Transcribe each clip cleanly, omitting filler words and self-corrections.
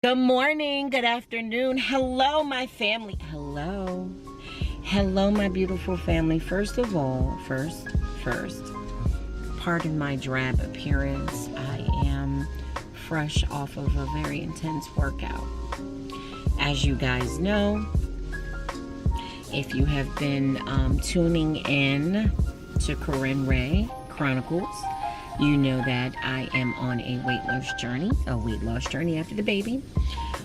Good morning, good afternoon. Hello, my family. Hello. Hello, my beautiful family. First of all, first, pardon my drab appearance. I am fresh off of a very intense workout. As you guys know, if you have been tuning in to Corinne Ray Chronicles, you know that I am on a weight loss journey after the baby.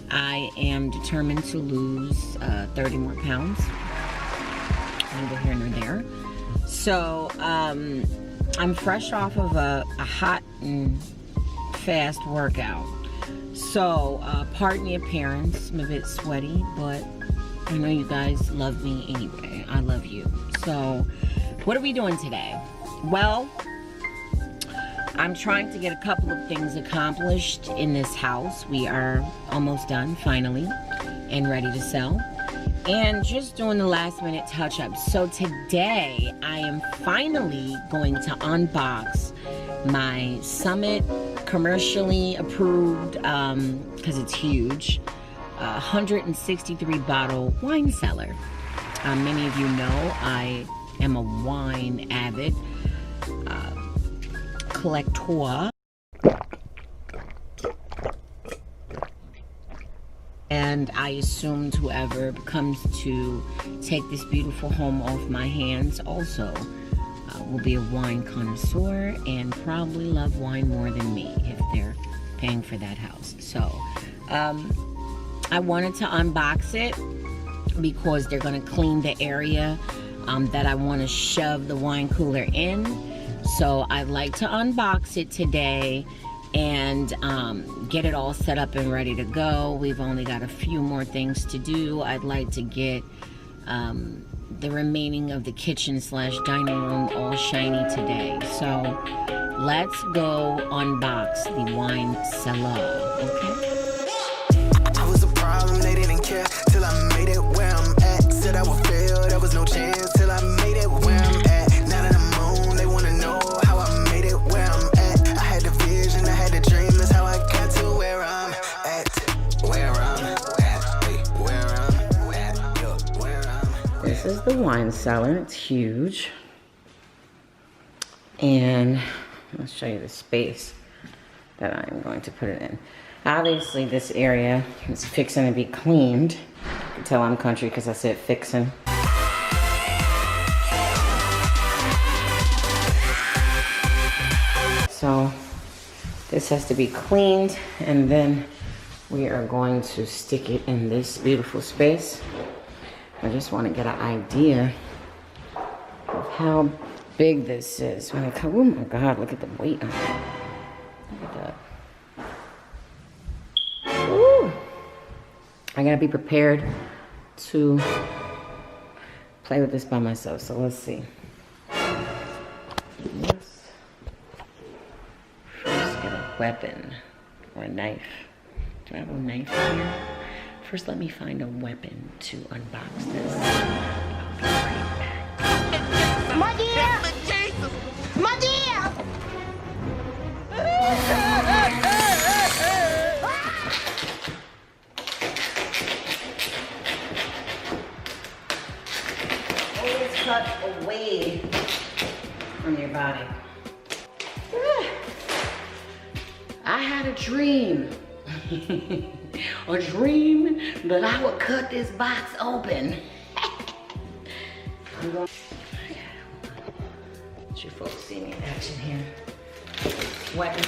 I am determined to lose 30 more pounds. Neither here nor there. So I'm fresh off of a hot and fast workout. So pardon the appearance. I'm a bit sweaty, but I know you guys love me anyway. I love you. So what are we doing today? Well, I'm trying to get a couple of things accomplished in this house. We are almost done, finally, and ready to sell. And just doing the last minute touch-ups. So today, I am finally going to unbox my Summit commercially approved, because it's huge, 163 bottle wine cellar. Many of you know I am a wine avid collector, and I assumed whoever comes to take this beautiful home off my hands also will be a wine connoisseur and probably love wine more than me if they're paying for that house. So I wanted to unbox it because they're going to clean the area that I want to shove the wine cooler in. So I'd like to unbox it today and get it all set up and ready to go. We've only got a few more things to do. I'd like to get the remaining of the kitchen / dining room all shiny today. So let's go unbox the wine cellar, okay? I was a problem, they didn't care till I made it where I'm at. Said I would fail, there was no chance till I made it where I'm at. Now that I'm on, they wanna know how I made it where I'm at. I had the vision, I had the dream, that's how I got to where I'm at. Where I'm at, where I'm at. This is the wine cellar. It's huge. And I'll show you the space that I'm going to put it in. Obviously, this area is fixing to be cleaned. You can tell I'm country because I said fixing. So this has to be cleaned, and then we are going to stick it in this beautiful space. I just want to get an idea of how big this is. When I come, oh my God, look at the weight on it. Look at that. Woo! I gotta be prepared to play with this by myself. So let's see. Let's first get a weapon or a knife. Do I have a knife here? First, let me find a weapon to unbox this. I'll be right back. My dear! My dear! Always cut away from your body. I had a dream. A dream that I would cut this box open. I'm going. Let you folks see me in action here. Weapon.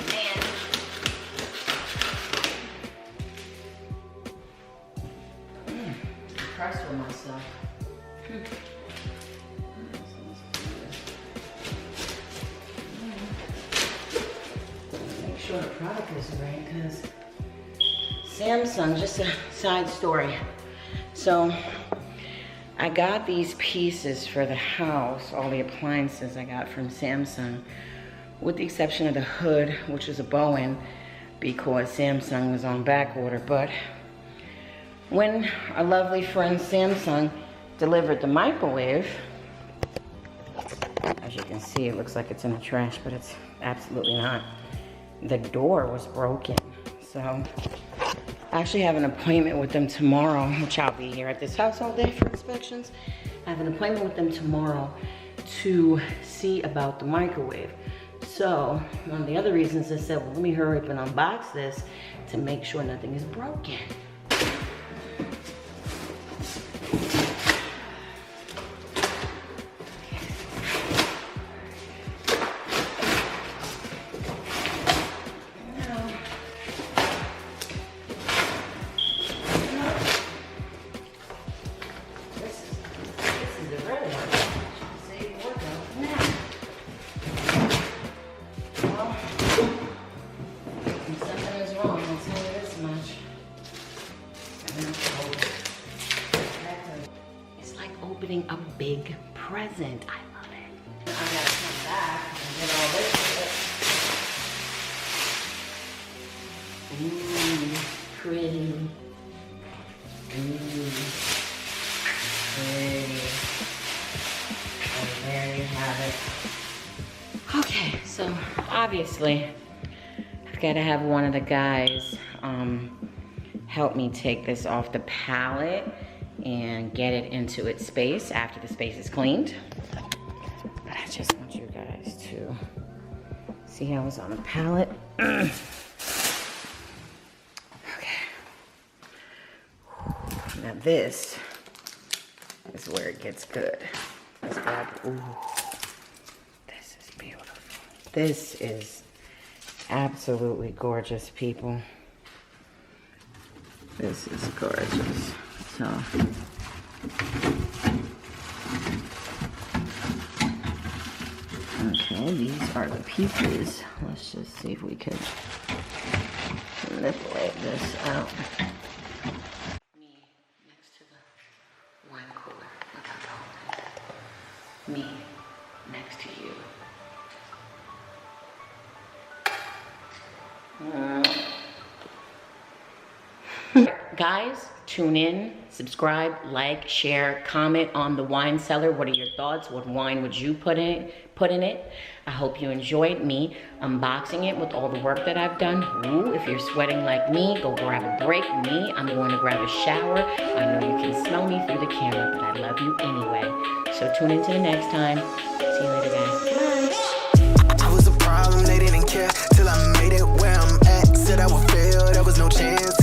Man. Impressed with myself. Make sure the product is right, because Samsung, just a side story. So I got these pieces for the house, all the appliances I got from Samsung, with the exception of the hood, which is a Bowen, because Samsung was on back order. But when our lovely friend Samsung delivered the microwave, as you can see, it looks like it's in the trash, but it's absolutely not. The door was broken. So I actually have an appointment with them tomorrow, which I'll be here at this house all day for inspections. I have an appointment with them tomorrow to see about the microwave. So one of the other reasons I said, well, let me hurry up and unbox this to make sure nothing is broken. Opening a big present. I love it. I gotta come back and get all this shit. Ooh, pretty. Ooh, pretty. And there you have it. Okay, so obviously I've got to have one of the guys help me take this off the pallet and get it into its space after the space is cleaned. But I just want you guys to see how it's on the pallet. Okay. Now this is where it gets good. Let's grab, ooh, this is beautiful. This is absolutely gorgeous, people. This is gorgeous. So, okay, these are the pieces. Let's just see if we can manipulate this out. Me next to the wine cooler. Look how tall it is. Me next to you. Guys, tune in, subscribe, like, share, comment on the wine cellar. What are your thoughts? What wine would you put in it? I hope you enjoyed me unboxing it with all the work that I've done. Ooh, if you're sweating like me, go grab a break. Me, I'm going to grab a shower. I know you can smell me through the camera, but I love you anyway. So tune in to the next time. See you later, guys. Bye. I was a problem, they didn't care till I made it where I'm at. Said I would fail, there was no chance.